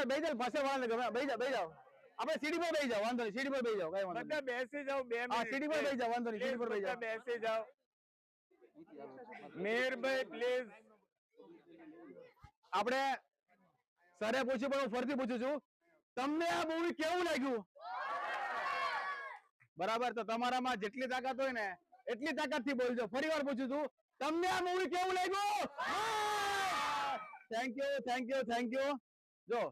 બે જાવ પાસે વાળા ગમે બે જાવ આપણે સીડી પર બેસી જાવ વાંધો નહીં સીડી પર બેસી જાવ કઈ વાંધો બધા બેસી જાવ 2 મિનિટ હા સીડી પર બેસી જાવ વાંધો નહીં સીડી પર બેસી જાવ બેસી જાવ મેરભાઈ પ્લીઝ આપણે સરે પૂછ્યું પણ હું ફરીથી પૂછું છું તમને આ મૂવી કેવું લાગ્યું બરાબર તો તમારામાં જેટલી તાકાત હોય ને એટલી તાકાતથી બોલજો ફરીવાર પૂછું છું તમને આ મૂવી કેવું લાગ્યું થેન્ક યુ જો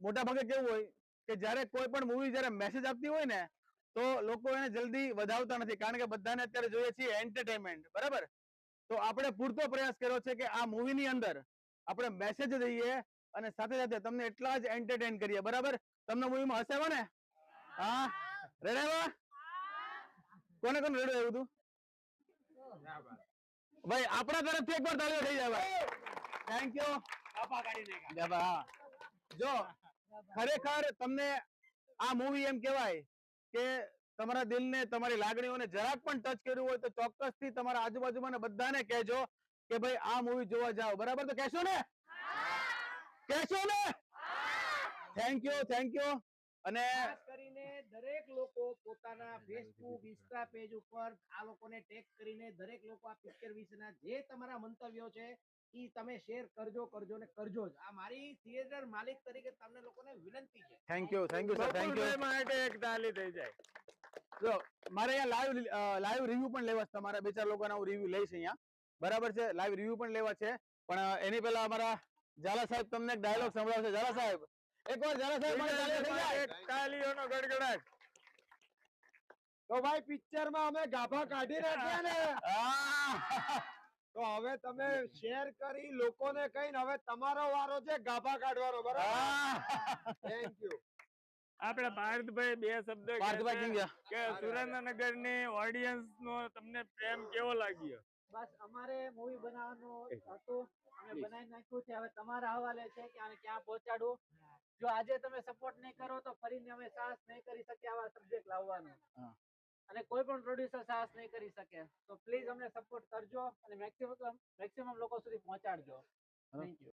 મોટા ભાગે કેવું હોય કે જ્યારે કોઈ પણ મૂવી જ્યારે મેસેજ આપતી હોય ને તો લોકો એને જલ્દી વધાવતા નથી કારણ કે બધાને અત્યારે જોઈએ છીએ એન્ટરટેનમેન્ટ બરાબર તો આપણે પૂરતો પ્રયાસ કર્યો છે કે આ મૂવીની અંદર આપણે મેસેજ દઈએ અને સાથે સાથે તમને એટલા જ એન્ટરટેન કરીએ બરાબર તમને મૂવીમાં હસાવો ને હા રેડાવા કોને કોને રેડું આવ્યું હતું ભાઈ આપણા તરફથી એકવાર તાળીઓ થઈ જાય ભાઈ થેન્ક યુ જો ખરેખર તમને આ મૂવી એમ કહેવાય કે તમારા દિલને તમારી લાગણીઓને જરાક પણ ટચ કર્યું હોય તો ચોક્કસથી તમારા આજુબાજુમાં બધાને કહેજો કે ભાઈ આ મૂવી જોવા જાઓ બરાબર તો કહેશો ને થેન્ક યુ અને ખાસ કરીને દરેક લોકો પોતાના ફેસબુક ઇન્સ્ટા પેજ ઉપર આ લોકોને ટેગ કરીને દરેક લોકો આ પિક્ચર વિશેના જે તમારા મંતવ્યો છે ઈ તમે શેર કરજો ને કરજો જ આ મારી થિયેટર માલિક તરીકે તમને લોકોને વિનંતી છે thank you sir thank you માટે એક તાલી થઈ જાય જો મારે અહીંયા લાઈવ રિવ્યુ પણ લેવા છે તમારા બે ચાર લોકોના હું રિવ્યુ લઈશ અહીંયા બરાબર છે લાઈવ રિવ્યુ પણ લેવા છે પણ એની પહેલા અમારા ઝાલા સાહેબ તમને એક ડાયલોગ સંભળાવશે ઝાલા સાહેબ એકવાર ઝાલા સાહેબ માટે તાળી થઈ જાય તાલીઓનો ગડગડાટ તો ભાઈ પિક્ચર માં અમે ગાભા કાઢી નાખ્યા ને તો હવે તમે શેર કરી લોકોને કહીને હવે તમારો વારો છે ગાભા કાઢવાનો બરાબર થેન્ક યુ આપણે પાર્થભાઈ બે શબ્દ પાર્થભાઈ કે સુરેન્દ્રનગર ની ઓડિયન્સ નો તમને પ્રેમ કેવો લાગ્યો બસ અમારે મૂવી બનાવવાનું હતું અમે બનાવી નાખ્યું છે હવે તમારા હવાલે છે કે આને ક્યાં પહોંચાડવું જો આજે તમે સપોર્ટ નહીં કરો તો ફરીને અમે સાહસ નહીં કરી શકીએ આવા સબ્જેક્ટ લાવવાનું અને કોઈ પણ પ્રોડ્યુસર સાહસ નહીં કરી શકે તો પ્લીઝ અમને સપોર્ટ કરજો અને મેક્સિમમ લોકો સુધી પહોંચાડજો થેન્ક યુ